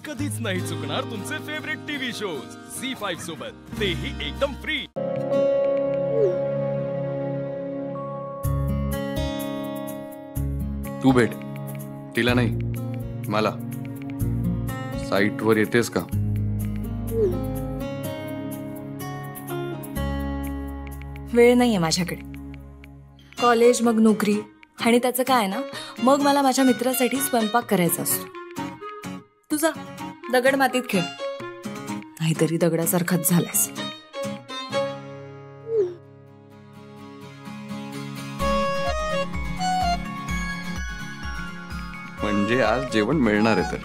कधीच नाही चुकणार तुमचे फेवरेट टीव्ही शोज झी5 सोबत, तेही एकदम फ्री। तू भेट, तिला नाही मला। साईटवर येतेस का? वेळ नाहीये माझ्याकडे। कॉलेज मग नोकरी आणि त्याचं काय ना, मग मला माझ्या मित्रासाठी स्वयंपाक करायचा असतो। तुझा दगड मातीत खेळ, नाहीतरी दगडासारखाच झालास। म्हणजे आज जेवण मिळणार आहे तर?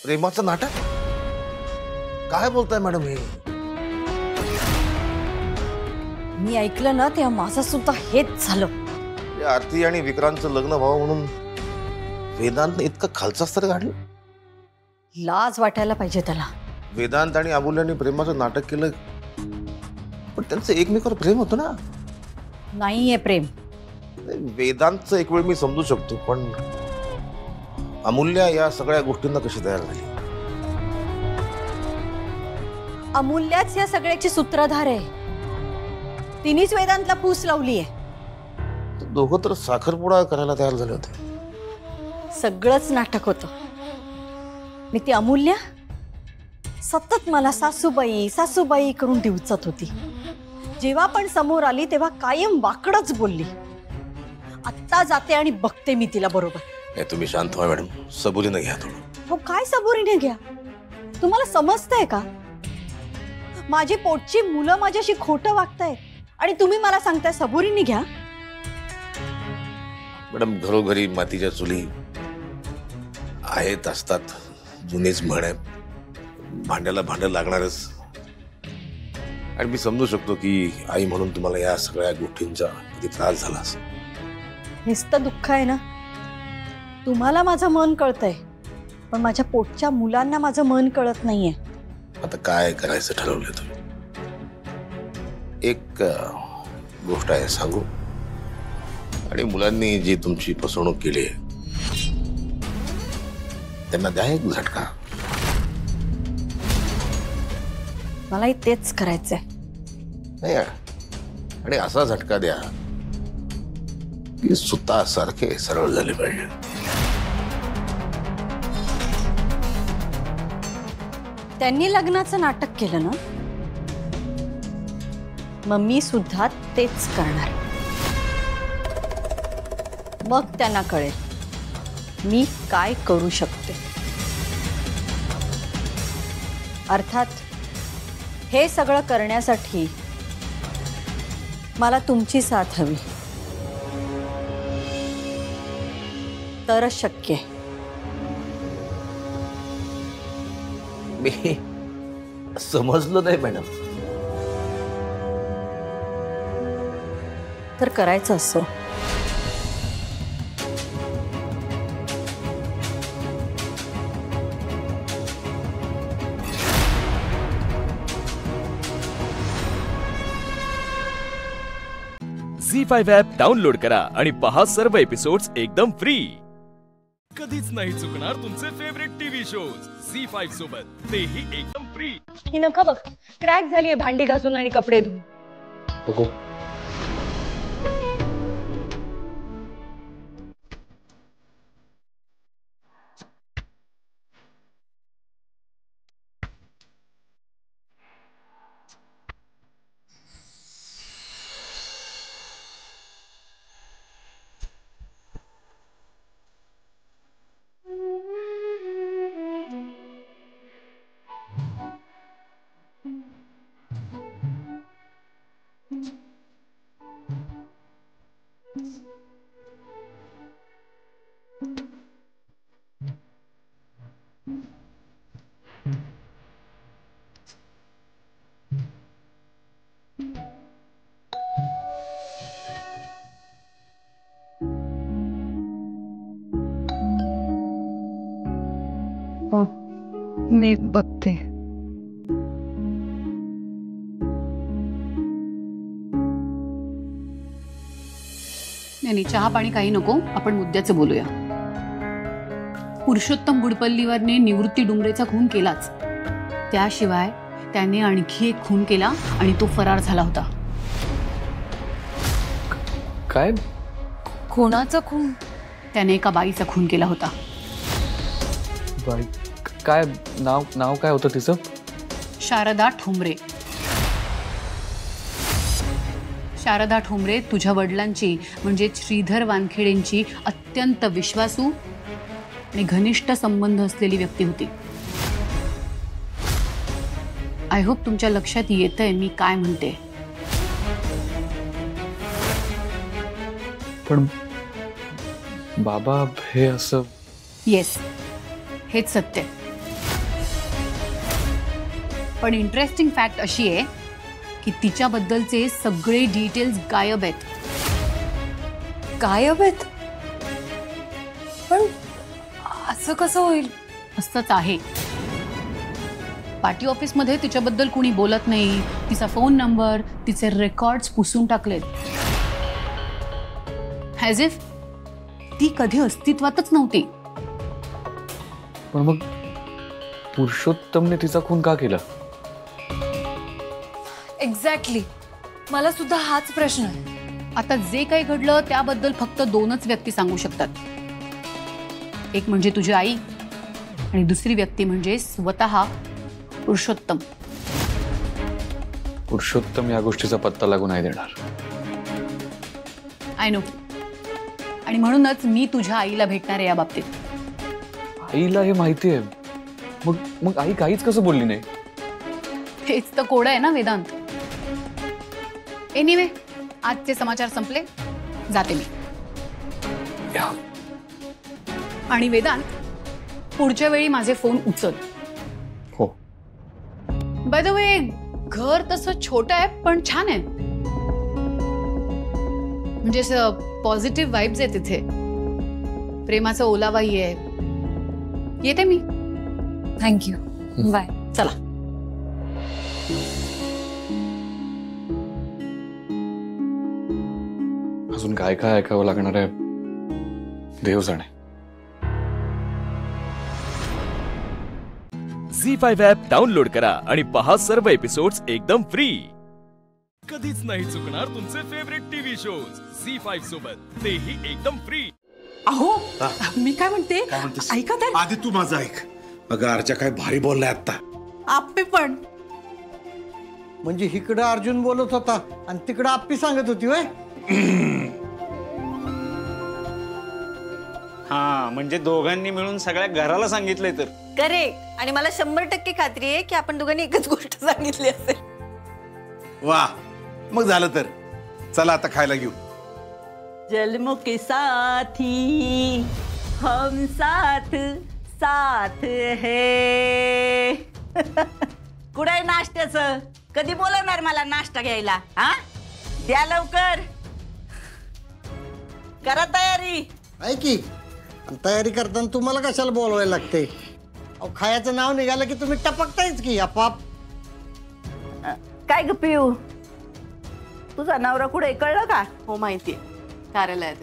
प्रेमाचं नाटक काय बोलताय मॅडम? हे मी ऐकलं ना तेव्हा माझं सुद्धा हेच झालं। आरती आणि विक्रांतचं लग्न व्हावं म्हणून वेदांत इतकं खालचं स्तर काढलं? लाज वाटायला पाहिजे त्याला। वेदांत आणि अमूल्यांनी प्रेमाचं नाटक केलं, पण त्यांचं एकमेकावर प्रेम होतं ना? नाहीये प्रेम। वेदांतचं एक वेळ मी समजू शकतो, पण अमूल्या या सगळ्या गोष्टींना कशी तयार झाली? अमूल्याच या सगळ्याची सूत्रधार आहे। तिनेच वेदांतला फूस लावली आहे। दोघं तर साखरपुडा करायला तयार झाले होते। सगळंच नाटक होतं। मी ती अमूल्या सतत मला सासूबाई सासूबाई करून डिवचत होती। जेव्हा पण समोर आली तेव्हा कायम वाकडच बोलली। आत्ता जाते आणि बघते मी तिला बरोबर। तुम्ही शांत व्हा मॅडम, सबुरीने घ्या थोडं। हो काय सबुरीने घ्या? तुम्हाला समजतंय का? माझी पोटची मुलं माझ्याशी खोटं वागतायत आणि तुम्ही मला सांगताय सबुरीने घ्या? मॅडम, घरोघरी मातीच्या चुली आहेत असतात, जुनीच म्हण आहे। भांड्याला भांडं लागणारच। आणि मी समजू शकतो की आई म्हणून तुम्हाला या सगळ्या गोष्टींचा किती त्रास झाला असेल। नुसतं दुःख आहे ना? तुम्हाला माझं मन कळतंय, पण माझ्या पोटच्या मुलांना माझं मन कळत नाहीये। आता काय करायचं ठरवलं तुम्ही? एक गोष्ट आहे सांगू, आणि मुलांनी जी तुमची फसवणूक केली त्यांना द्या एक झटका। मलाही तेच करायचंय। नाही, आणि असा झटका द्या की सुतासारखे सरळ झाले पाहिजे। त्यांनी लग्नाचं नाटक केलं ना, मग मी सुद्धा तेच करणार। मग त्यांना कळेल मी काय करू शकते। अर्थात हे सगळं करण्यासाठी मला तुमची साथ हवी, तरच शक्य आहे। मी समजलं नाही मॅडम। तर करायचं असं झी5 ॲप डाउनलोड करा आणि पहा सर्व एपिसोड्स एकदम फ्री। कधीच नाही चुकणार तुमचे फेवरेट टीव्ही शोज झी5 सोबत, तेही एकदम फ्री। ही नका बघ, क्रॅक झालीये भांडी घासून आणि कपडे धुवून। बघू। मी बघते। यांनी चहा पाणी काही नको, आपण मुद्द्याचं बोलूया. पुरुषोत्तम गुडपल्लीवरने निवृत्ती डुंगरेचा खून केलाच, त्याशिवाय त्याने आणखी एक खून केला आणि तो फरार झाला होता. काय? कोणाचा खून? त्याने एका बाईचा खून केला होता. बाई काय? नाव काय होतं तिचं? शारदा ठोंबरे. शारदा ठोंबरे तुझ्या वडिलांची म्हणजे श्रीधर वानखेडेंची अत्यंत विश्वासू आणि घनिष्ठ संबंध असलेली व्यक्ती होती. आय होप तुमच्या लक्षात येतंय मी काय म्हणते. पण बाबा हे असं? येस, हेच सत्य. पण इंटरेस्टिंग फॅक्ट अशी आहे की तिच्याबद्दलचे सगळे डिटेल्स गायब आहेत. गायब आहेत? पण असं कसं होईल? असंच आहे. पार्टी ऑफिसमध्ये तिच्याबद्दल कुणी बोलत नाही. तिचा फोन नंबर, तिचे रेकॉर्ड्स पुसून टाकलेत. ॲज इफ ती कधी अस्तित्वातच नव्हती. पण मग पुरुषोत्तमने तिचा खून का केला? एक्झॅक्टली, मला सुद्धा हाच प्रश्न आहे. आता जे काही घडलं त्याबद्दल फक्त दोनच व्यक्ती सांगू शकतात. एक म्हणजे तुझी आई आणि दुसरी व्यक्ती म्हणजे स्वतः पुरुषोत्तम. पुरुषोत्तम या गोष्टीचा पत्ता लागू नाही देणार. I know. आणि म्हणूनच मी तुझ्या आईला भेटणार आहे या बाबतीत. आईला हे माहिती आहे, मग आई काहीच कसं बोलली नाही? हेच तर कोड आहे ना वेदांत. एनिवे, आजचे समाचार संपले, जाते मी. आणि वेदांत, पुढच्या वेळी माझे फोन उचल. हो. बाय द वे, घर तसं छोटं आहे पण छान आहे. म्हणजे असं पॉझिटिव्ह वाइब्स आहे तिथे. प्रेमाचा ओलावाही आहे. येते मी. थँक्यू. बाय. चला. अजून काय काय ऐकावं लागणार आहे देव जाणे. झी5 ॲप डाउनलोड करा आणि पहा सर्व एपिसोड्स एकदम फ्री. कधीच नाही चुकणार तुमचे फेवरेट टीव्ही शोज झी5 सोबत, तेही एकदम फ्री. अहो, मी काय म्हणते, ऐका तर. आधी तू माझं ऐक. अगं अर्चा काय भारी बोललाय आता. आप्पे पण. म्हणजे इकडं अर्जुन बोलत होता आणि तिकडं आप्पी सांगत होती होय. हा, म्हणजे दोघांनी मिळून सगळ्या घराला सांगितलंय तर. करेक्ट. आणि मला 100% खात्री आहे की आपण दोघांनी एकच गोष्ट सांगितली असेल. वा, मग झालं तर चला आता खायला घेऊ. जन्मों के साथी हम साथ साथ है. कुठे आहे नाश्त्याचं? कधी बोलवणार मला नाश्ता घ्यायला? हा, द्या लवकर. करा तयारी. आहे की. आणि तयारी करताना तुम्हाला कशाला बोलवायला लागते? अहो, खायचं नाव निघालं की तुम्ही टपकतायच की आपाप. काय ग पिऊ, तुझा नवरा कुठे कळलं का? हो, माहितीये, कार्यालयात.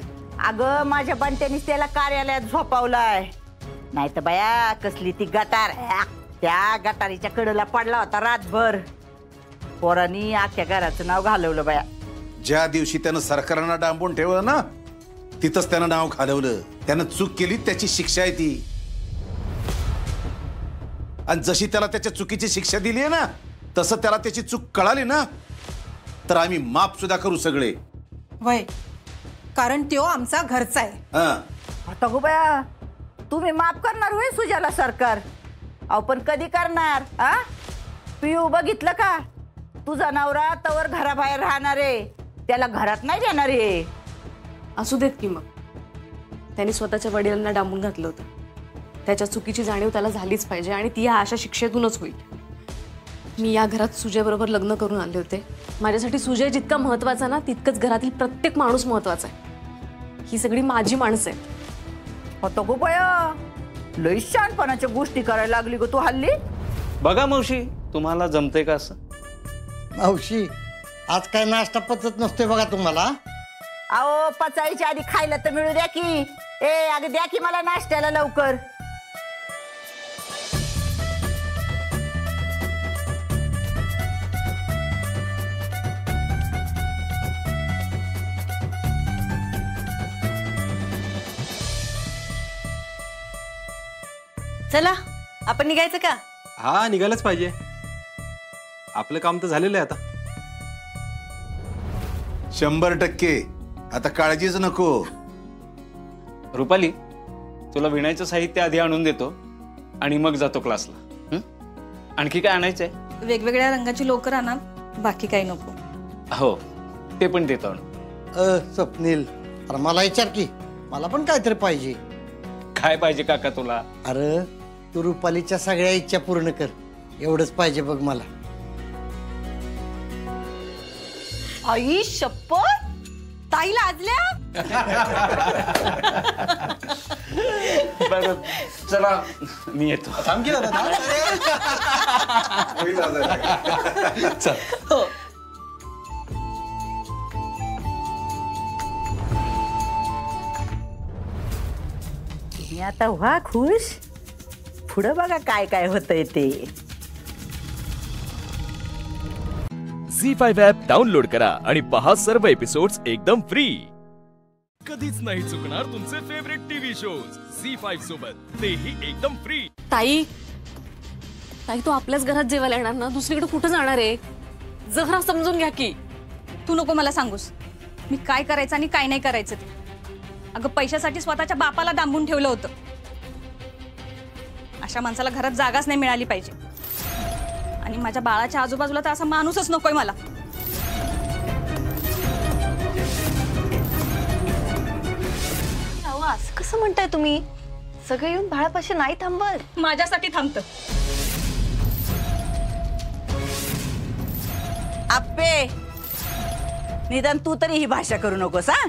अगं, माझ्या बंट्यानीच त्याला कार्यालयात झोपावलाय. नाही तर बाया, कसली ती गटार. त्या गटारीच्या कडेला पडला होता रातभर. पोरांनी अख्ख्या घराचं नाव घालवलं बाया. ज्या दिवशी त्यानं सरकारांना डांबून ठेवलं ना, तिथंच त्यानं नाव घालवलं. त्यानं चूक केली, त्याची शिक्षा आहे ती. आणि जशी त्याला त्याच्या चुकीची शिक्षा दिली आहे ना, तसं त्याला त्याची चूक कळाली ना, तर आम्ही माफ सुद्धा करू सगळे. वय, कारण तो आमचा घरचा आहे. आता गो बाया, तुम्ही माफ करणार होय सुजाला सरकार? अहो, पण कधी करणार? आ पिऊ, बघितलं का? तुझा नवरा तवर घराबाहेर राहणार आहे, त्याला घरात नाही देणार आहे. असू देत की. मग त्यांनी स्वतःच्या वडिलांना डांबून घातलं होतं. त्याच्या चुकीची जाणीव त्याला झालीच पाहिजे आणि ती या अशा शिक्षेतूनच होईल. मी या घरात सुजयबरोबर लग्न करून आले होते. माझ्यासाठी सुजय जितका महत्वाचा ना, तितकंच घरातील प्रत्येक माणूस महत्वाचा आहे. ही सगळी माझी माणसं आहेत. आता गो बाया, लई शहाणपणाच्या गोष्टी करायला लागली गो तू हल्ली. बघा मावशी, तुम्हाला जमतंय का असं? मावशी, आज काय नाश्ता पचत नसतोय बघा तुम्हाला. अहो पचायच्या आधी खायला तर मिळू द्या की. ए अगं द्या की मला नाश्त्याला लवकर. चला आपण निघायचं का? हा निघायलाच पाहिजे. आपलं काम तर झालेलं आहे आता. 100%. आता काळजीच नको. रुपाली, तुला विणायचं साहित्य आधी आणून देतो आणि मग जातो क्लासला. आणखी काय आणायचंय? वेगवेगळ्या रंगाची लोकर आणा, बाकी काही नको. हो ते पण देतो आणून. स्वप्नील, अरे मला विचार की, मला पण काहीतरी पाहिजे. काय पाहिजे काका तुला? अरे तू रुपालीच्या सगळ्या इच्छा पूर्ण कर, एवढंच पाहिजे बघ मला. आई शपथ, ताई लाजल्या. बरं चला मी येतो. थांब की दादा. चल. मी आता व्हा खुश. पुढं बघा काय काय होतंय ते. झी5 ॲप डाउनलोड करा आणि पहा सर्व एपिसोड्स एकदम फ्री. कधीच नाही चुकणार तुमचे फेवरेट टीव्ही शोज झी5 सोबत, तेही एकदम फ्री. ताई ताई तू आपल्याच घरात जेवायला येणार ना, दुसरीकडे कुठं जाणार आहे? जरा समजून घ्या की. तू नको मला सांगूस मी काय करायचं आणि काय नाही करायचं ते. अगं पैशासाठी स्वतःच्या बापाला डांबून ठेवलं होतं. अशा माणसाला घरात जागाच नाही मिळाली पाहिजे. आणि माझ्या बाळाच्या आजूबाजूला तर असा माणूसच नकोय मला. असं कसं म्हणताय तुम्ही? सगळे येऊन बाळापाशी नाही थांबत. माझ्यासाठी थांबतं. आप्पे, निदान तू तरी ही भाषा करू नकोस हा.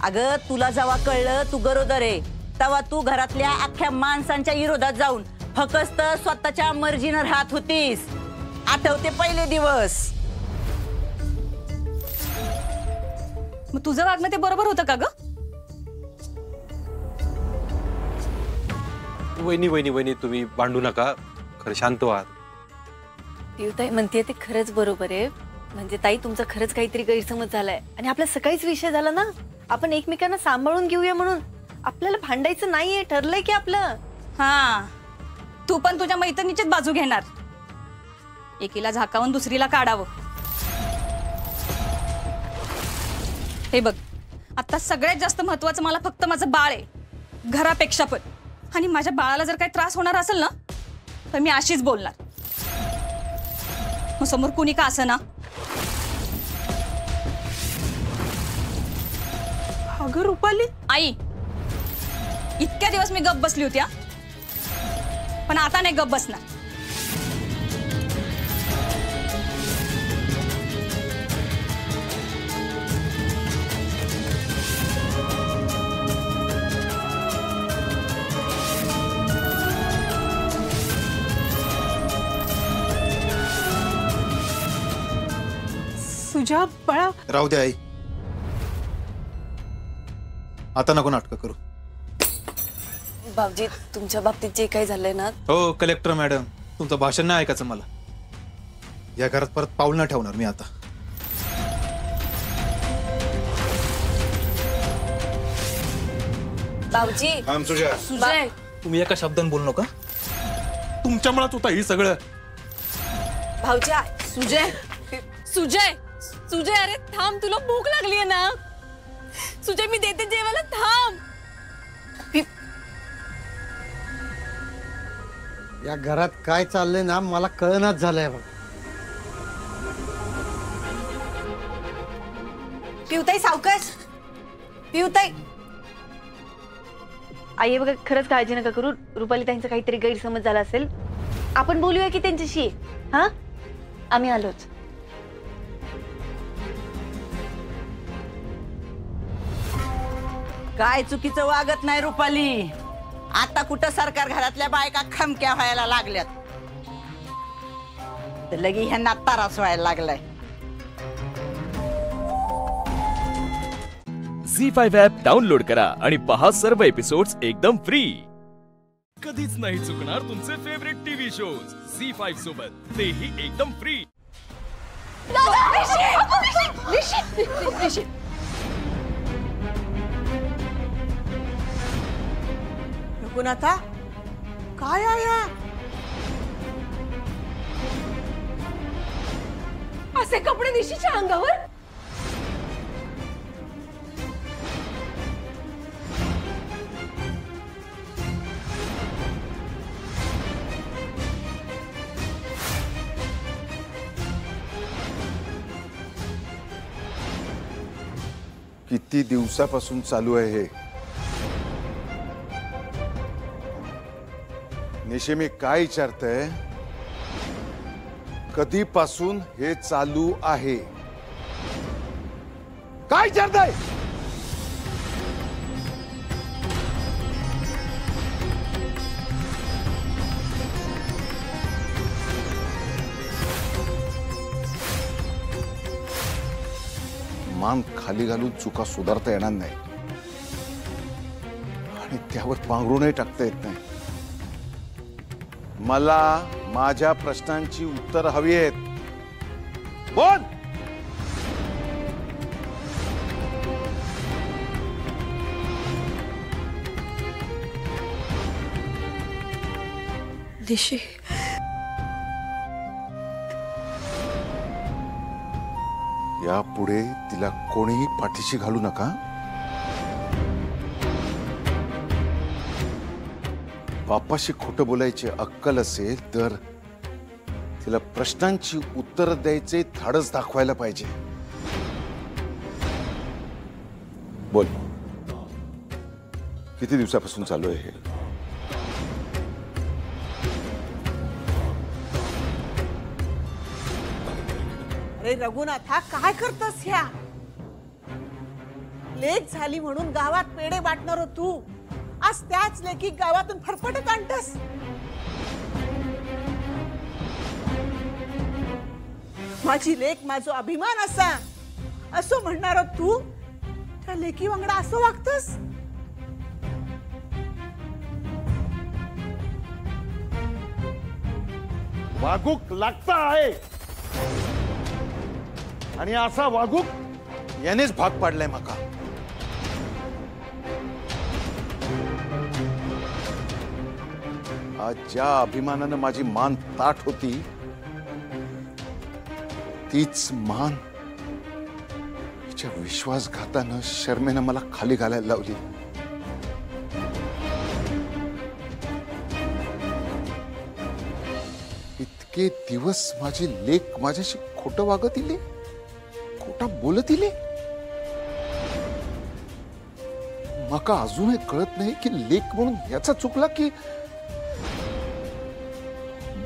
अगं तुला जेव्हा कळलं तू गरोदर आहे तेव्हा तू घरातल्या अख्ख्या माणसांच्या विरोधात जाऊन फक्त स्वतःच्या मर्जीनं राहत होतीस. आठवते पहिले दिवस. मग तुझं वागणं ते बरोबर होतं का ग? वहिनी वहिनी वहिनी तुम्ही भांडू नका. खरं शांत व्हा. ताई म्हणते ते खरंच बरोबर आहे. म्हणजे ताई तुमचा खरंच काहीतरी गैरसमज झालाय आणि आपला सकाळीच विषय झाला ना. आपण एकमेकांना सांभाळून घेऊया म्हणून. आपल्याला भांडायचं नाहीये, ठरलंय की आपलं. हा, तू पण तुझ्या मैत्रिणीचीच बाजू घेणार. एकीला झाकावून दुसरीला काढावं. हे बघ, आता सगळ्यात जास्त महत्वाचं मला फक्त माझं बाळ आहे, घरापेक्षा पण. आणि माझ्या बाळाला जर काही त्रास होणार असेल ना तर मी अशीच बोलणार. मग समोर कुणी का असं ना. अगं रुपाली, आई इतक्या दिवस मी गप्प बसली होती, पण आता नाही गप्प बसणार. सुजा बाळा, राहू दे आई. आता नको नाटक करू. बाबजी तुमच्या बाबतीत जे काही झालंय ना. हो कलेक्टर मॅडम, तुमचं भाषण नाही ऐकायचं मला. या घरात परत पाऊल न ठेवणार मी आता. बाबजी सुजय, तुम्ही एका शब्दाने बोलू नका. तुमच्यामुळेच होता ही सगळं. भाऊजी सुजय सुजय सुजय, अरे थांब, तुला भूक लागलीये ना. सुजय मी देते जेवायला, थांब. या घरात काय चाललंय ना मला कळनाच झालंय बघ. पिवताई सावकाश. पिवताई. आई बघा, खरंच काळजी नका करू. रुपाली ताईंचा काहीतरी गैरसमज झाला असेल. आपण बोलूया की त्यांच्याशी. हा, आम्ही आलोच. काय चुकीचं वागत नाही रुपाली. आता कुठं सरकार घरातल्या बायका खमक्या व्हायला लागल्यात, तर लगी ह्यांना तारास व्हायला लागलाय. झी5 ॲप डाउनलोड करा आणि पहा सर्व एपिसोड्स एकदम फ्री. कधीच नाही चुकणार तुमचे फेवरेट टीव्ही शोज झी5 सोबत, तेही एकदम फ्री. रघुनाथा, काय आहे असे कपडे निशीच्या अंगावर? किती दिवसापासून चालू आहे हे? निशे, मी काय विचारतोय, कधीपासून हे चालू आहे? काय विचारताय? मान खाली घालून चुका सुधारता येणार नाही आणि त्यावर पांघरूनही टाकता येत नाही. मला माझ्या प्रश्नांची उत्तर हवी आहेत. बोल. निशी, यापुढे तिला कोणीही पाठीशी घालू नका. बापाशी खोटं बोलायची अक्कल असेल तर तिला प्रश्नांची उत्तर द्यायचे धाडस दाखवायला पाहिजे. बोल, किती दिवसापासून चालू आहे हे? अरे रघुनाथा, काय करतस ह्या? लेक झाली म्हणून गावात पेढे वाटणार तू, आज त्याच लेकी गावातून फरफटत आणतस. माझी लेक माझा अभिमान असा असं म्हणणार तू, त्या लेकी वांगडा असं वागतस? वागूक लागता आहे आणि असा वागूक यानेच भाग पाडलाय माका. आज ज्या अभिमानानं माझी मान ताठ होती, तीच मान तिच्या विश्वासघातानं शर्मेनं मला खाली घालायला लावली. इतके दिवस माझी लेक माझ्याशी खोटं वागत इले, खोटा बोलत इले. माका अजूनही कळत नाही की लेक म्हणून याचा चुकला की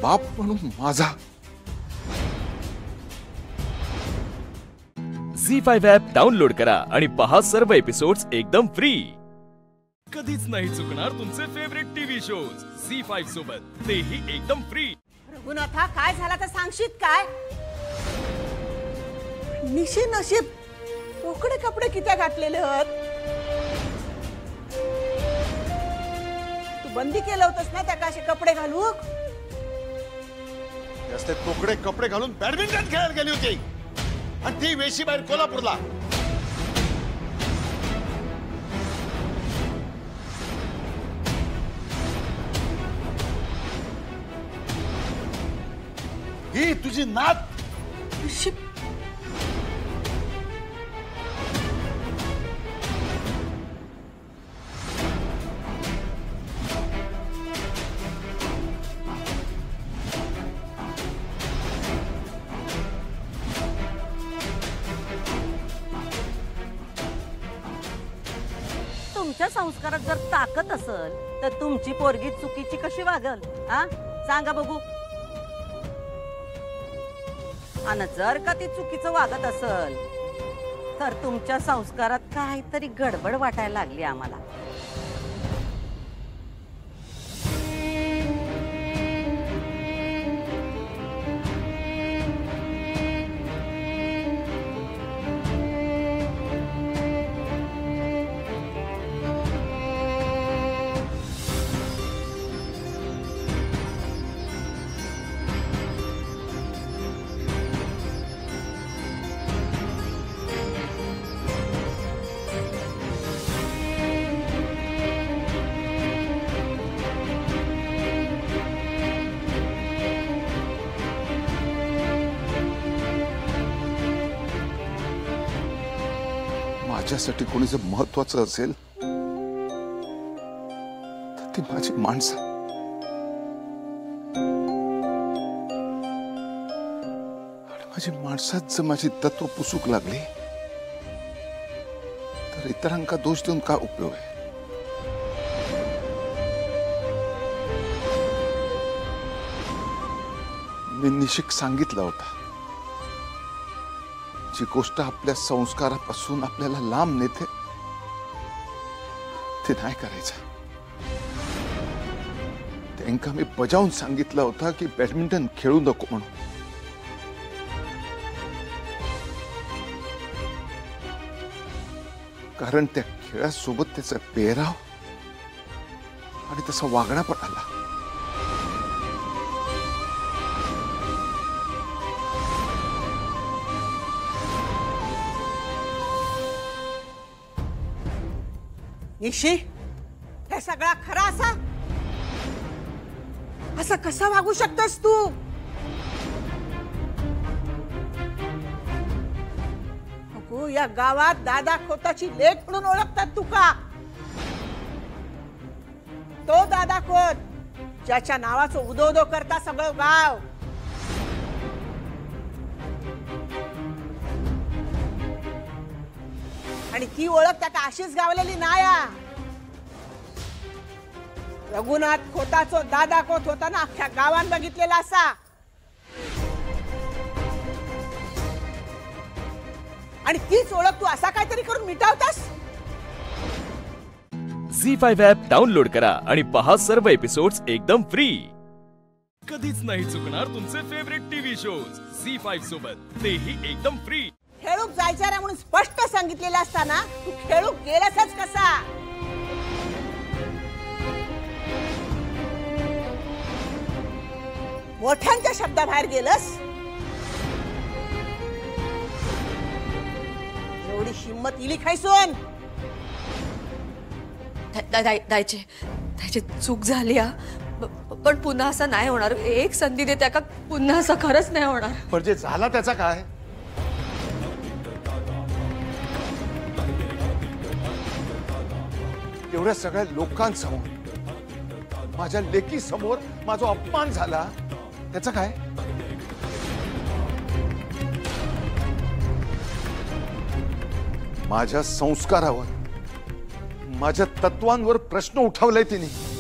बाप म्हणून माझा. झी5 ॲप डाउनलोड करा आणि पहा सर्व एपिसोड्स एकदम फ्री. कधीच नाही चुकणार तुमचे फेवरेट टीव्ही शोज झी5 सोबत, तेही एकदम फ्री. रघुनाथा, काय झाला तर सांगशील काय? निशी नशीब तोकडे कपडे किती घातलेले आहेत? तू बंदी केलं होतस ना त्या काशे कपडे घालू? जास्त तोकडे कपडे घालून बॅडमिंटन खेळायला गेली होती आणि ती वेशी बाहेर कोल्हापूरला. ही तुझी नात. तुमच्या संस्कारात जर ताकद असेल तर तुमची पोरगी चुकीची कशी वागल? हा, सांगा बघू. आणि जर का ती चुकीचं वागत असेल तर तुमच्या संस्कारात काहीतरी गडबड वाटायला लागली आम्हाला. माझ्यासाठी कोणी जर महत्वाचं असेल तर ती माझी माणसं. आणि माझी माणसात जर माझी तत्व पुसूक लागली तर इतरांका दोष देऊन काय उपयोग आहे? मी निशिक सांगितलं होता, जी गोष्ट आपल्या संस्कारापासून आपल्याला लांब नेते ते नाही करायचं. त्यांना मी बजावून सांगितलं होतं की बॅडमिंटन खेळू नको म्हणून. कारण त्या खेळासोबत त्याचा पेहराव आणि तसा वागणा पण आला. निशी, हे सगळा खरा असा असं कसं वागू शकतोस तू? अगो, या गावात दादा खोताची लेक म्हणून ओळखतात तुका. तो दादा खोत ज्याच्या नावाचं उदो उदो करता सगळं गाव. आणि ती ओळख त्या अशीच गावलेली नाया. रघुनाथ खोताचो दादा खोत होता ना, अख्ख्या गावान बघितलेला असा. आणि तीच ओळख तू असा काहीतरी करून मिटावतास. झी5 ॲप डाउनलोड करा आणि पहा सर्व एपिसोड्स एकदम फ्री. कधीच नाही चुकणार तुमचे फेवरेट टीव्ही शोज झी5 सोबत, तेही एकदम फ्री. खेळूक जायचं रे म्हणून स्पष्ट सांगितलेलं असताना तू खेळूक गेलासच कसा? मोठ्यांच्या शब्दाबाहेर गेलस. एवढी हिंमत इली खायसून? त्याची चूक झाली हा, पण पुन्हा असं नाही होणार. एक संधी देते का, पुन्हा असं खरंच नाही होणार. पण जे झाला त्याचा काय? एवढ्या सगळ्या लोकांसमोर, माझ्या लेकी समोर माझा अपमान झाला, त्याचा काय? माझ्या संस्कारावर, माझ्या तत्वांवर प्रश्न उठवलाय तिने.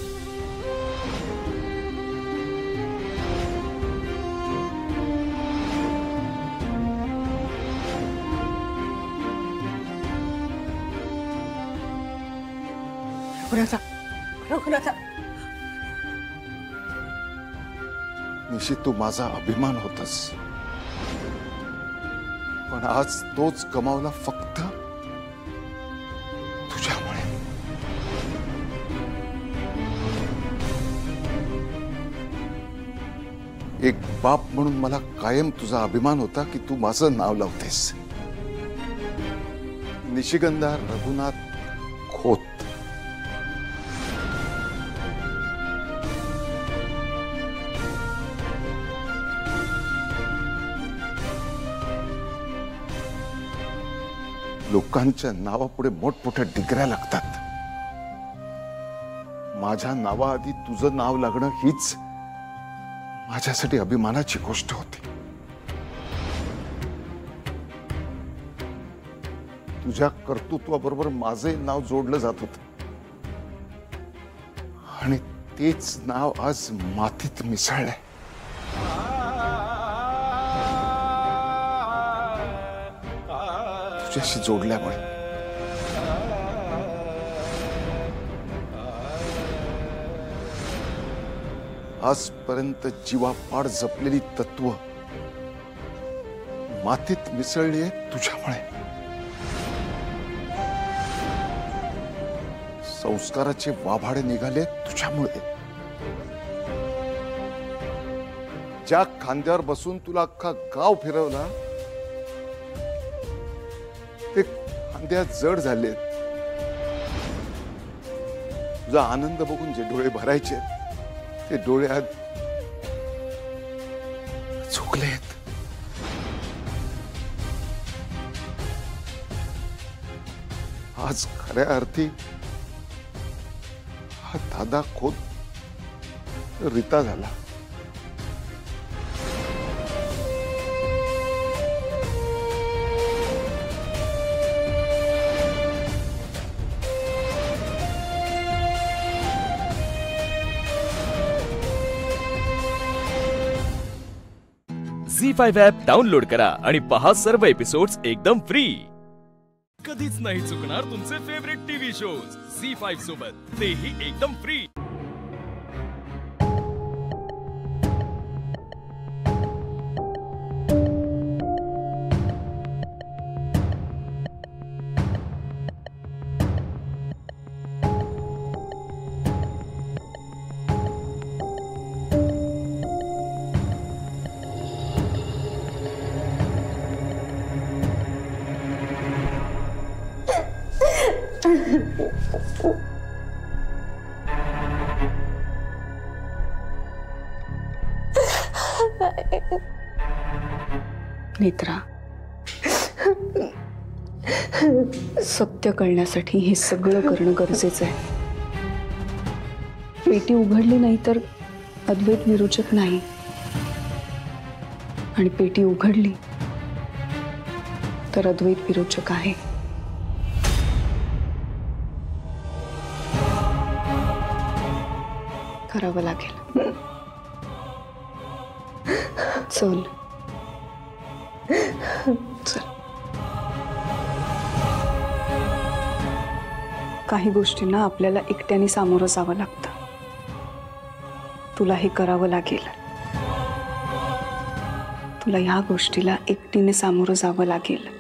निशी, तू माझा अभिमान होतास, पण आज तोच गमावला फक्त तुझ्यामुळे. एक बाप म्हणून मला कायम तुझा अभिमान होता की तू माझं नाव लावतेस. निशिगंधा रघुनाथ खोत. लोकांच्या नावापुढे मोठमोठ्या डिग्र्या लागतात. माझ्या नावाआधी तुझं नाव लागणं हीच माझ्यासाठी अभिमानाची गोष्ट होती. तुझ्या कर्तृत्वाबरोबर माझे नाव जोडलं जात होतं आणि तेच नाव आज मातीत मिसळलंय. तुझ्याशी जोडल्यामुळे. आजपर्यंत जीवापाड जपलेली तत्व मातीत मिसळली आहे तुझ्यामुळे. संस्काराचे वाभाडे निघाले तुझ्यामुळे. ज्या खांद्यावर बसून तुला अख्खा गाव फिरवला ते खांद्या जड झाले. तुझा आनंद बघून जे डोळे भरायचे ते डोळे आज झुकलेत. आज खऱ्या अर्थी हा दादा खोत रीता झाला. झी5 ॲप डाउनलोड करा आणि पहा सर्व एपिसोड्स एकदम फ्री. कधीच नाही चुकणार तुमचे फेवरेट टीव्ही शोज झी5 सोबत, तेही एकदम फ्री. नेत्रा, सत्य कळण्यासाठी हे सगळं करणं गरजेचं आहे. पेटी उघडली नाही तर अद्वैत विरोचक नाही, आणि पेटी उघडली तर अद्वैत विरोचक आहे. करावं लागेल. चल चल. काही गोष्टींना आपल्याला एकट्याने सामोरं जावं लागतं. तुला हे करावं लागेल. तुला ह्या गोष्टीला एकटीने सामोरं जावं लागेल.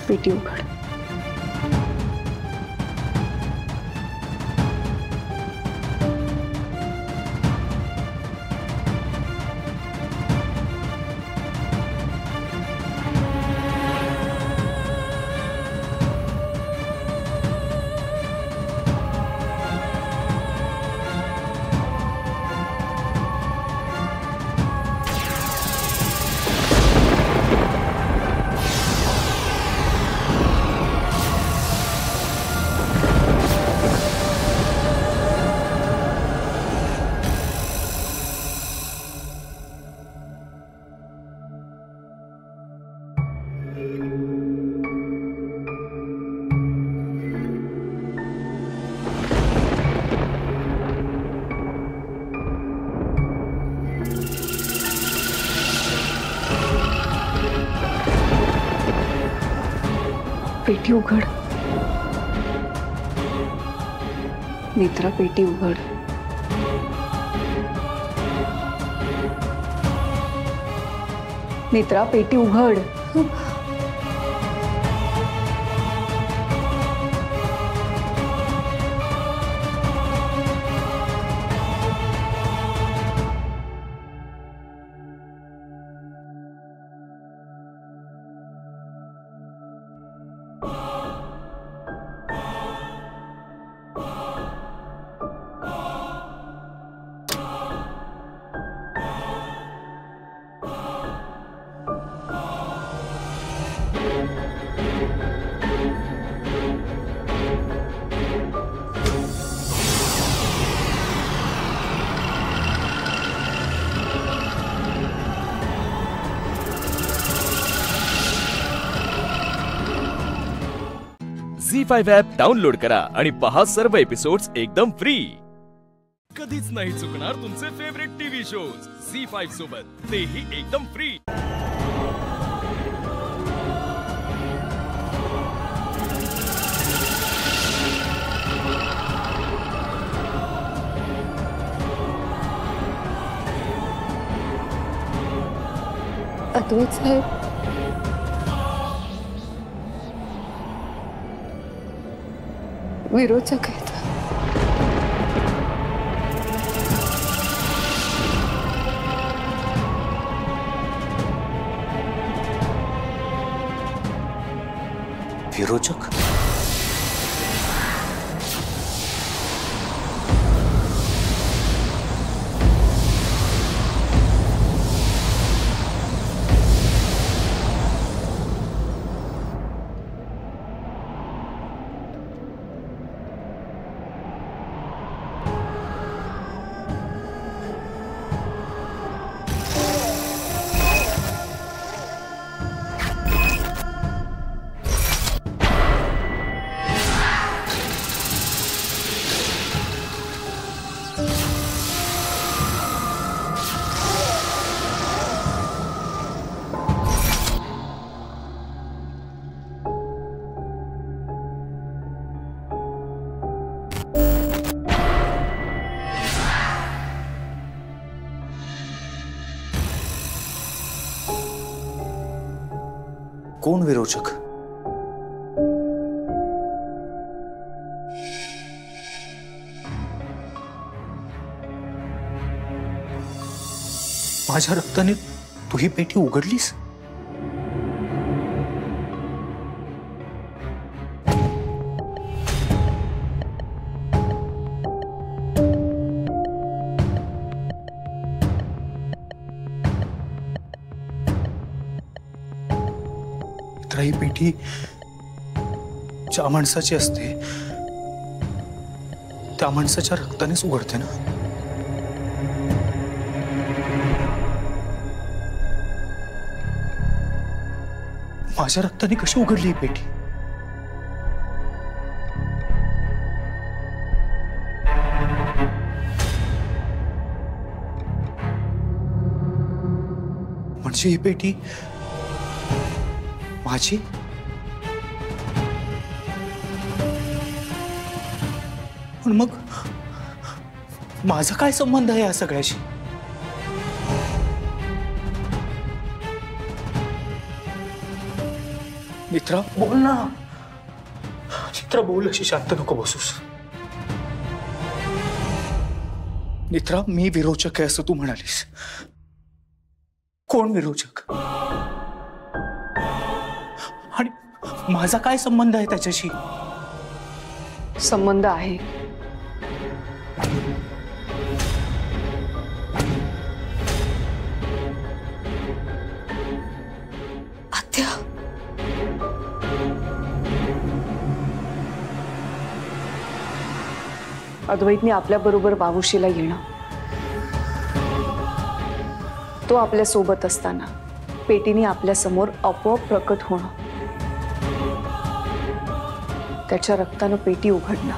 पेटी उघड. पेटी उघड. नेत्रा, पेटी उघड. नेत्रा, पेटी उघड. झी5 ॲप डाउनलोड करा आणि पहा सर्व एपिसोड्स एकदम फ्री. कधीच नाही चुकणार तुमचे फेवरेट टीव्ही शोज झी5 सोबत, तेही एकदम फ्री. अद्वैत साहेब, विरोचक आहेत. विरोचक? कोण विरोचक? माझ्या रक्ताने तू ही पेटी उघडलीस? ही पेटी ज्या माणसाची असते त्या माणसाच्या रक्तानेच उघडते ना? माझ्या रक्ताने कशी उघडली ही पेटी? म्हणजे ही पेटी माझी? पण मग माझा काय संबंध आहे या सगळ्याशी? मित्रा बोल ना. चित्रा बोल, अशी शांत नको बसूस. मित्रा मी विरोचक आहे असं तू म्हणालीस. कोण विरोचक? आणि माझा काय संबंध आहे त्याच्याशी? संबंध आहे. आत्या, अद्वैतने आपल्या बरोबर बाबूशीला येणं, तो आपल्या सोबत असताना पेटीने आपल्या समोर आपोआप प्रकट होणं, त्याच्या रक्तानं पेटी उघडणं.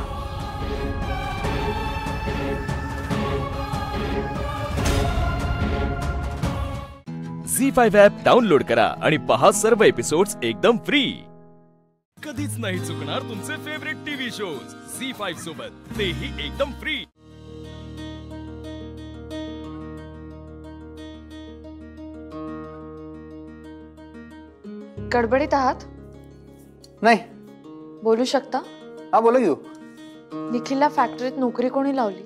झी5 ॲप डाउनलोड करा आणि पहा सर्व एपिसोड्स एकदम फ्री. कधीच नाही चुकणार तुमचे फेवरेट टीव्ही शोज झी5 सोबत, तेही एकदम फ्री. गडबडीत आहात? नाही. बोलू शकता? हा बोला घेऊ. निखिलला फॅक्टरीत नोकरी कोणी लावली?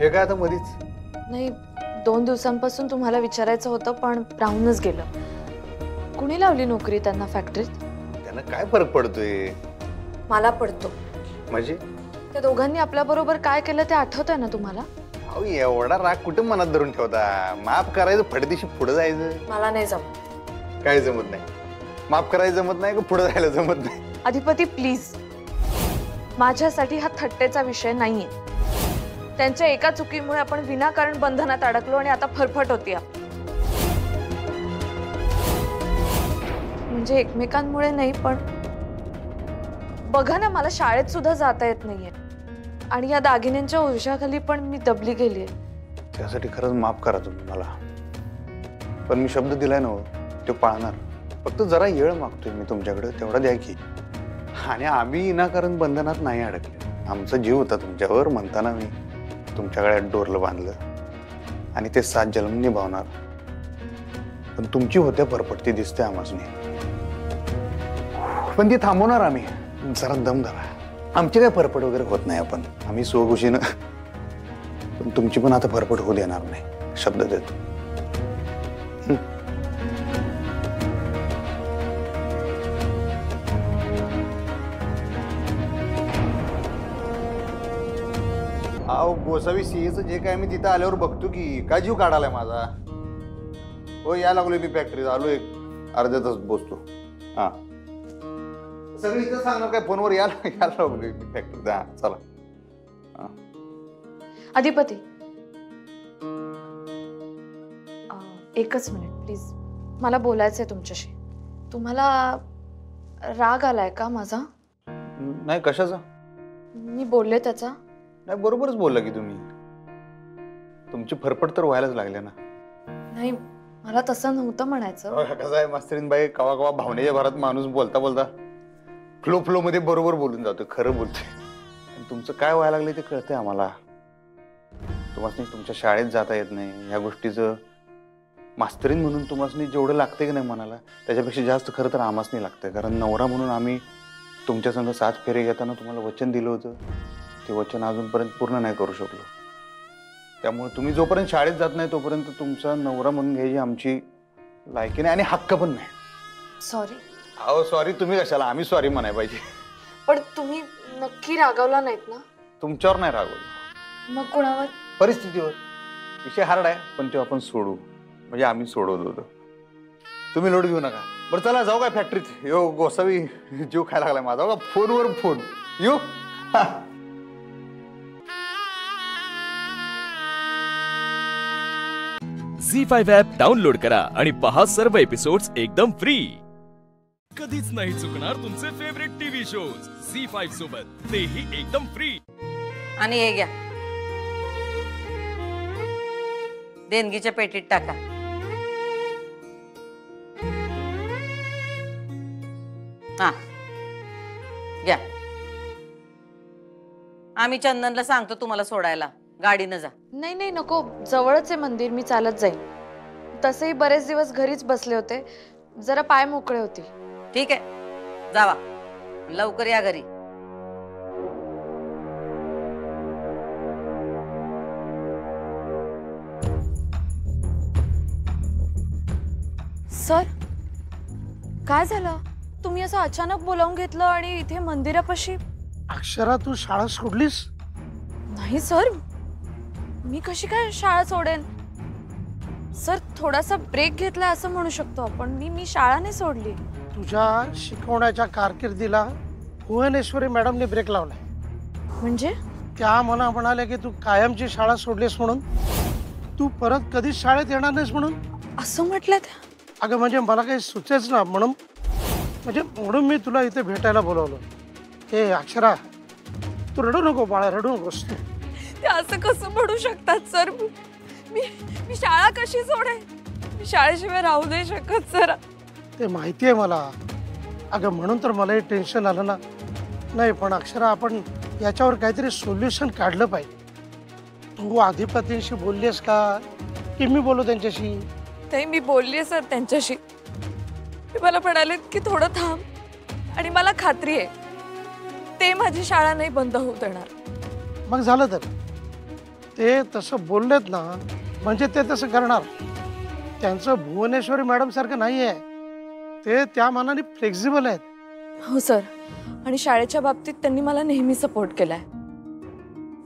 हे काय आता मधीच? नाही, 2 दिवसांपासून तुम्हाला विचारायचं होतं पण राहूनच गेलं. कुणी लावली नोकरी त्यांना फॅक्टरीत? त्यांना काय फरक पडतोय? मला पडतो. म्हणजे त्या दोघांनी आपल्या बरोबर काय केलं ते आठवतंय ना तुम्हाला? अहो एवढा राग कुठे मनात धरून ठेवता? माफ करायचं, फडदिशी पुढे जायचं. मला नाही जमत. काय जमत नाही? माफ करायचं जमत नाही का पुढे जायला जमत नाही? अधिपती प्लीज, माझ्यासाठी हा थट्टेचा विषय नाहीये. त्यांच्या एका चुकीमुळे आपण विनाकारण बंधनात अडकलो आणि आता फरफट होती. म्हणजे एकमेकांमुळे नाही, पण बघा ना, मला शाळेत सुद्धा जाता येत नाहीये आणि या दागिन्यांच्या ओझ्याखाली पण मी दबली गेलीये. त्यासाठी खरंच माफ करा तुम्ही मला, पण मी शब्द दिलाय ना तो पाळणार. फक्त जरा येळ मागतोय मी तुमच्याकडे, तेवढा द्या की. आणि आम्ही विनाकारण बंधनात नाही अडकले. आमचा जीव होता तुमच्यावर म्हणताना मी तुमच्या गळ्यात डोरलं बांधलं आणि ते 7 जन्म निभावणार. पण तुमची होत्या परपटती दिसते आम्हासनी, पण ती थांबवणार आम्ही. जरा दम धरा. आमची काय फरफट वगैरे होत नाही, आपण आम्ही स्वखुशीनं. पण तुमची पण आता फरफट होऊ देणार नाही, शब्द देतो. अहो गोसावी सीएचं जे काय मी तिथं आल्यावर बघतो की काय जीव काढालाय माझा. हो या लागलोय मी फॅक्टरीत आलो, एक अर्ध्या तास बसतो. हा सगळं इथं सांगणार काय फोनवर यायला लागलोय मी फॅक्टरीत. हा चला. अधिपती एकच मिनिट प्लीज, मला बोलायचंय तुमच्याशी. तुम्हाला राग आलाय का माझा? नाही कशाचा? मी बोलले त्याचा? नाही बरोबरच बोलला की तुम्ही. तुमची फरफट तर व्हायलाच लागले ना. नाही मला तसं नव्हतं म्हणायचं. कसं आहे मास्तरीन बाई, कवा कवा भावनेच्या भरात माणूस बोलता बोलता फ्लो मध्ये बरोबर बोलून जातो, खरं बोलतोय. तुमचं काय व्हायला लागलं ते कळतंय आम्हाला. तुम्हाला तुमच्या शाळेत जाता येत नाही, ह्या गोष्टीचं मास्तरीन म्हणून तुम्हाला जेवढं लागतंय की नाही मनाला, त्याच्यापेक्षा जास्त खरं तर आम्हासनी लागतंय. कारण नवरा म्हणून आम्ही तुमच्या संग 7 फेरे घेताना तुम्हाला वचन दिलं होतं, ते वचन अजूनपर्यंत पूर्ण नाही करू शकलो. त्यामुळे तुम्ही जोपर्यंत शाळेत जात नाही तोपर्यंत तुमचा नवरा म्हणून घ्यायची आमची लायकी नाही आणि हक्क पण नाही. सॉरी. अहो सॉरी तुम्ही कशाला, आम्ही सॉरी म्हणाय पाहिजे. पण तुम्ही नक्की रागावला नाहीत ना? तुमच्यावर नाही रागवलं. मग कोणावर? परिस्थितीवर. विषय हार्ड आहे पण तो आपण सोडू, म्हणजे आम्ही सोडवलं होतं. तुम्ही लोड घेऊ नका. बरं चला जाऊ काय फॅक्टरीत. यो गोसावी जीव खायला लागलाय माझा. बघा फोनवर फोन येऊ. झी5 ॲप डाउनलोड करा आणि पहा सर्व एपिसोड्स एकदम फ्री. कधीच नाही चुकणार तुमचे फेवरेट टीव्ही शोज झी5 सोबत, तेही एकदम फ्री. आणि हे घ्या, देणगीच्या पेटीत टाका. हा घ्या. आम्ही चंदनला सांगतो तुम्हाला सोडायला, गाडीनं जा. नाही नाही नको, जवळच आहे मंदिर, मी चालत जाईन. तसेही बरेच दिवस घरीच बसले होते, जरा पाय मोकळे होतील. ठीक आहे जावा, लवकर या घरी. सर काय झालं? तुम्ही असं अचानक बोलावून घेतलं आणि इथे मंदिरापाशी? अक्षरा तू शाळा सोडलीस? नाही सर, मी कशी काय शाळा सोडेन? सर थोडासा ब्रेक घेतला असं म्हणू शकतो आपण. मी शाळा नाही सोडली. तुझ्या शिकवण्याच्या कारकिर्दीला भुवनेश्वरी मॅडमने ब्रेक लावलाय. म्हणजे? त्या मला म्हणाल्या की तू कायमची शाळा सोडलीस म्हणून, तू परत कधीच शाळेत येणार नाहीस म्हणून. असं म्हटलं? अगं म्हणजे मला काही सुचेच ना, म्हणून मी तुला इथे भेटायला बोलवलं. हे अक्षरा तू रडू नको बाळा, रडू नकोस. ते असं कसं म्हणू शकतात सर? मी शाळा कशी सोडेन? मी शाळेशिवाय राहू नाही शकत सर. ते माहिती आहे मला. अगं म्हणून तर मलाही टेन्शन आलं ना. नाही पण अक्षरा आपण याच्यावर काहीतरी सोल्युशन काढलं पाहिजे. तू अधिपतींशी बोललीस का की मी बोलू त्यांच्याशी? ते मी बोलली सर त्यांच्याशी. ते मला म्हणाले की थोडं थांब, आणि मला खात्री आहे ते माझी शाळा नाही बंद होऊ देणार. मग झालं तर ते तसं बोललेत ना, म्हणजे ते तसं करणार. त्यांचं भुवनेश्वरी मॅडम सारखं नाही आहे, ते त्या मानाने फ्लेक्झिबल आहेत. हो सर, आणि शाळेच्या बाबतीत त्यांनी मला नेहमी सपोर्ट केलाय.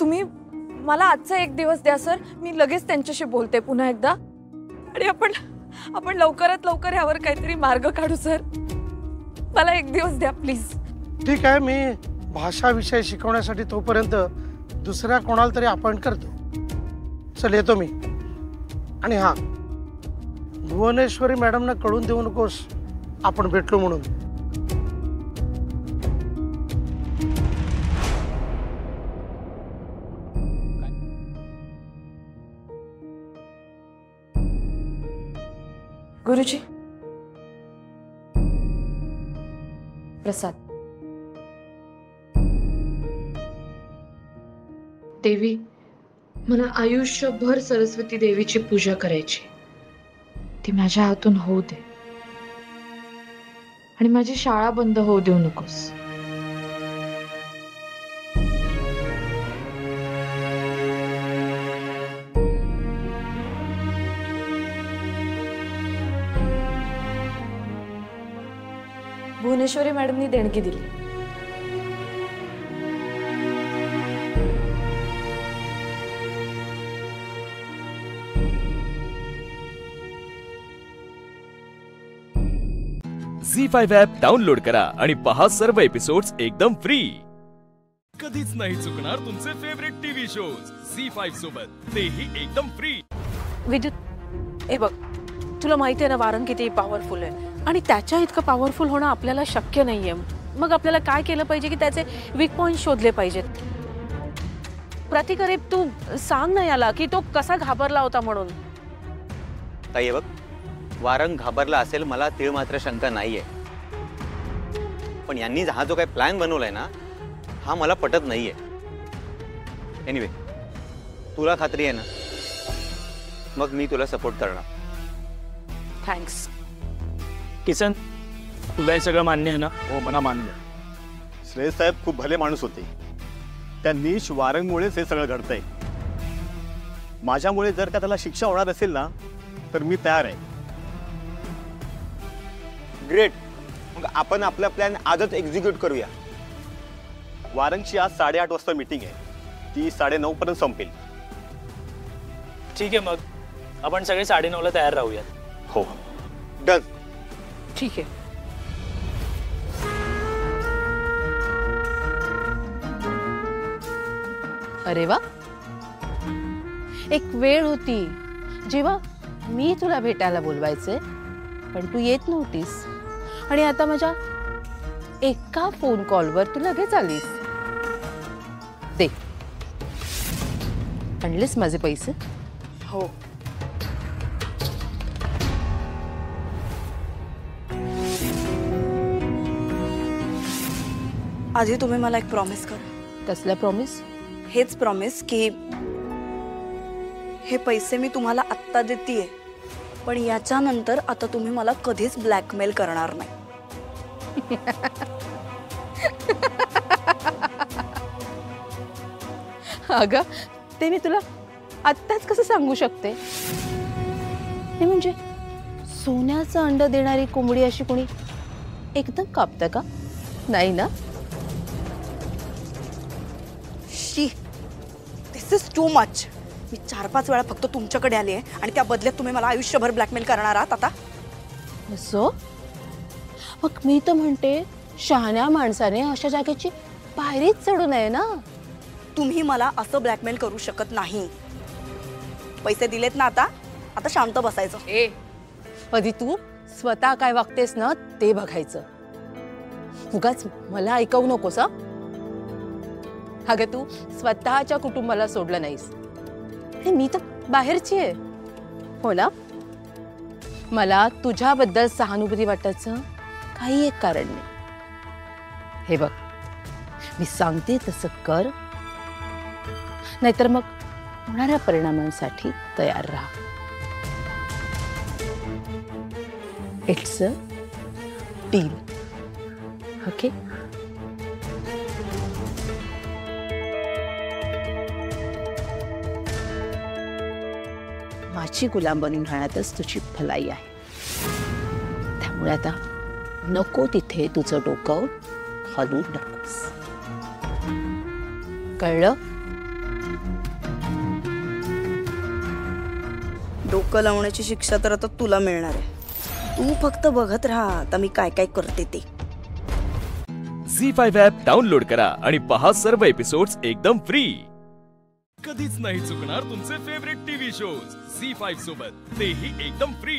तुम्ही मला आजचा एक दिवस द्या सर, मी लगेच त्यांच्याशी बोलते पुन्हा एकदा, आणि आपण लवकरात लवकर यावर काहीतरी मार्ग काढू सर. मला एक दिवस द्या प्लीज. ठीक आहे, मी भाषा विषय शिकवण्यासाठी तोपर्यंत दुसऱ्या कोणाला तरी अपॉइंट करतो. चल येतो मी. आणि हा, भुवनेश्वरी मॅडमना कळून देऊ नकोस आपण भेटलो म्हणून. गुरुजी, प्रसाद. देवी, मला आयुष्यभर सरस्वती देवीची पूजा करायची. ती माझ्या हातून होऊ दे, आणि माझी शाळा बंद होऊ देऊ नकोस. भुवनेश्वरी मॅडमनी देणगी दिली. झी5 ॲप डाउनलोड करा आणि पहा सर्व एपिसोड्स एकदम फ्री. कधीच नाही चुकणार तुमचे फेवरेट टीव्ही शोज झी5 सोबत, तेही एकदम फ्री. विद्युत, हे बघ, तुला माहिती आहे ना वारंग किती पॉवरफुल आहे आणि त्याच्या इतकं पॉवरफुल होणं आपल्याला शक्य नाहीये. मग आपल्याला काय केलं पाहिजे की त्याचे वीक पॉइंट शोधले पाहिजेत. प्रतिकरे, तू सांग ना याला की तो कसा घाबरला होता म्हणून. ताई बघ, वारंग घाबरला असेल मला तीळ मात्र शंका नाहीये, पण यांनी हा जो काही प्लॅन बनवलाय ना हा मला पटत नाहीये. एनिवे, तुला खात्री आहे ना, मग मी तुला सपोर्ट करणार. थँक्स. किसन, तुला हे सगळं मान्य आहे ना? हो, मला मान्य. श्रेयस साहेब खूप भले माणूस होते. त्या नीश वारंगमुळेच हे सगळं घडतंय. माझ्यामुळे जर का त्याला शिक्षा होणार असेल ना तर मी तयार आहे. ग्रेट. मग आपण आपला प्लॅन आजच एक्झिक्यूट करूया. वारंगची आज 8:30 वाजता मीटिंग आहे. ती 9:30 पर्यंत संपेल. ठीक आहे, मग आपण सगळे 9:30ला तयार राहूयात. हो, डन. ठीक आहे. अरे वा, एक वेळ होती जेव्हा मी तुला भेटायला बोलवायचे पण तू येत नव्हतीस आणि आता माझ्या एका फोन कॉलवर तू लगेच आलीस. दे, आणलेस माझे पैसे? हो. आधी तुम्ही मला एक प्रॉमिस करा. कसला प्रॉमिस? हेच प्रॉमिस की हे पैसे मी तुम्हाला आत्ता देतेय, पण याच्यानंतर आता तुम्ही मला कधीच ब्लॅकमेल करणार नाही. अगं, ते मी तुला आत्ताच कसं सांगू शकते? हे म्हणजे सोन्याचं अंड देणारी कोंबडी अशी कोणी एकदम कापतं का? नाही ना? दिस इज टू मच. मी 4-5 वेळा फक्त तुमच्याकडे आले आणि त्या बदल्यात तुम्ही मला आयुष्यभर ब्लॅकमेल करणार आहात आता? असो, मग मी तर म्हणते शहाण्या माणसाने अशा जागेची पायरीच चढू नये ना. तुम्ही मला असं ब्लॅकमेल करू शकत नाही. पैसे दिलेत ना, आता शांत बसायचं. आधी तू स्वतः काय वागतेस ना ते बघायचं. उगाच मला ऐकवू नकोस. अगं, तू स्वतःच्या कुटुंबाला सोडलं नाहीस. मी तर बाहेरची आहे, हो ना? मला तुझ्याबद्दल सहानुभूती वाटायचं काही एक कारण नाही. हे बघ, मी सांगते तसं कर, नाहीतर मग होणाऱ्या परिणामांसाठी तयार राहा. It's a deal. ओके? माझी गुलाम बनून राहण्यातच तुझी भलाई आहे. त्यामुळे आता नको तिथे तुझं डोकं हलवू नकोस. कळलं? डोकं लावण्याची शिक्षा तर आता तुला मिळणार आहे. तू फक्त बघत राहा आता मी काय काय करते ते. झी5 ॲप डाउनलोड करा आणि पहा सर्व एपिसोड्स एकदम फ्री. कधीच नाही चुकणार तुमचे फेवरेट टीव्ही शोज झी5 सोबत, तेही एकदम फ्री.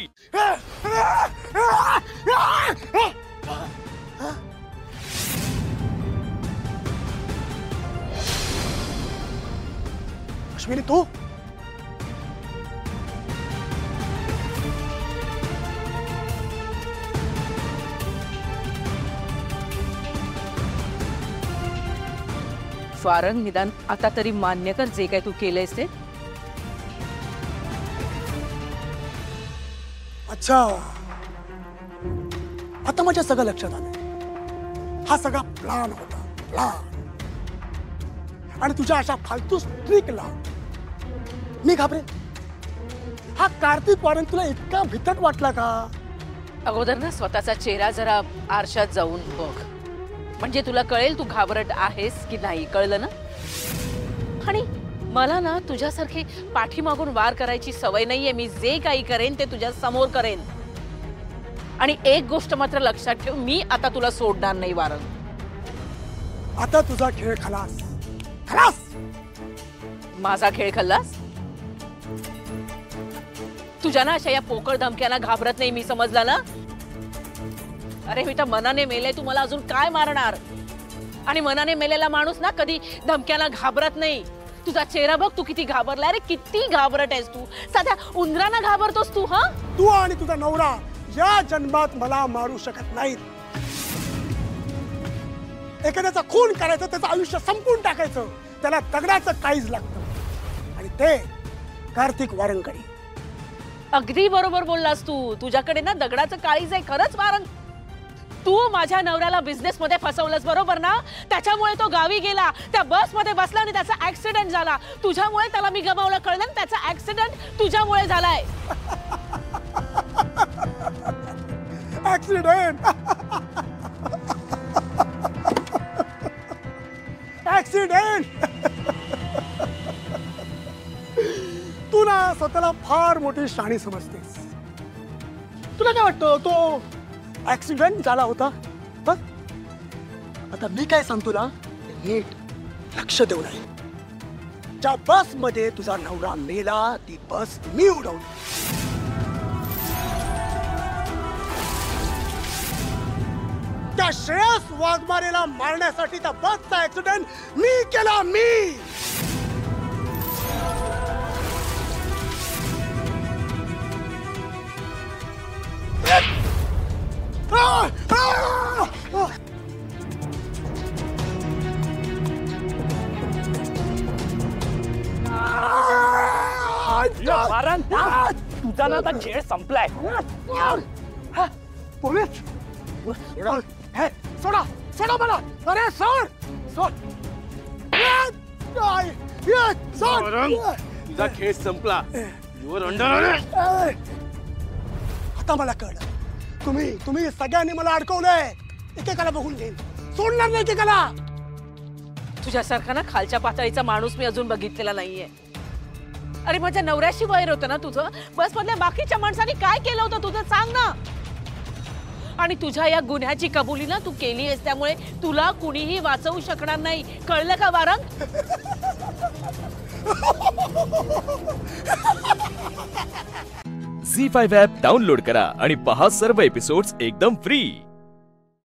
अश्विनी, तू वारंग, निदान आता तरी मान्य कर जे काय तू केलंयस ते. अच्छा, आता माझ्या सगळं लक्षात आलं. हा सगळा प्लान होता, प्लान. आणि तुझ्या अशा फालतू ट्रिकला मी घाबरे. हा कार्तिक वारंग तुला इतका भितट वाटला का? अगोदर ना स्वतःचा चेहरा जरा आरशात जाऊन बघ, म्हणजे तुला कळेल तू घाबरट आहेस की नाही. कळलं ना? आणि मला ना तुझ्यासारखी पाठीमागून वार करायची सवय नाहीये. मी जे काही करेन ते तुझ्या समोर करेन. आणि एक गोष्ट मात्र लक्षात ठेव, मी आता तुला सोडणार नाही वारंग. आता तुझा खेळ खलास. खलास. माझा खेळ खल्लास? तुझ्या ना अशा या पोकळ धमक्यांना घाबरत नाही मी, समजला ना? अरे मी तर मनाने मेले, तू मला अजून काय मारणार? आणि मनाने मेलेला माणूस ना कधी धमक्यांना घाबरत नाही. तुझा चेहरा बघ, तू किती घाबरला. अरे किती घाबरट आहेस तू. साध्या उंदरांना घाबरतोस तू. हा, तू आणि तुझा नवरा या जन्मात मला मारू शकत नाहीत. एखाद्याचा खून करायचं, त्याचं आयुष्य संपून टाकायचं, त्याला दगडाचं काळीज लागतं, आणि ते कार्तिक वारंगकडे. अगदी बरोबर बोललास तू. तुझ्याकडे ना दगडाचं काळीज आहे खरंच वारंग. तू माझ्या नवऱ्याला बिझनेस मध्ये फसवलंस, बरोबर ना? त्याच्यामुळे तो गावी गेला, त्या बस मध्ये बसला आणि त्याचा ऍक्सिडेंट झाला. तुझ्यामुळे त्याला मी गमावलं, कळलं ना? त्याचा ऍक्सिडेंट तुझ्यामुळे झालाय. ऍक्सिडेंट. ऍक्सिडेंट. तू ना स्वतःला फार मोठी शाणी समजतेस. तुला काय वाटतं तो ऍक्सिडेंट झाला होता? आता मी काय सांगतो तुला, नीट लक्ष देऊ नये. ज्या बस मध्ये तुझा नवरा मेला ती बस मी उडवली. त्या श्रेयस वाघमारेला मारण्यासाठी त्या बसचा ऍक्सिडेंट मी केला. मी तुझा ना आता खेळ संपलाय. पोलीस सोडा, सोडा मला. अरे सोड, सोड. तुझा खेळ संपला. Your under. आता मला कळलं, तुम्ही सगळ्यांनी मला अडकवलंय. एकेकाला बघून घेईन, सोडणार नाही एकेकाला. तुझ्यासारखा ना खालच्या पातळीचा माणूस मी अजून बघितलेला नाहीये. अरे माझ्या नवऱ्याशी वैर होतं ना तुझं. बस मधल्या बाकीच्या माणसांनी काय केलं होतं तुझं, सांग ना. आणि तुझ्या या गुन्ह्याची कबुली ना तू केली आहेस, त्यामुळे तुला कुणीही वाचवू शकणार नाही, कळलं का वारंग? झी5 ॲप डाउनलोड करा आणि पहा सर्व एपिसोड्स एकदम फ्री.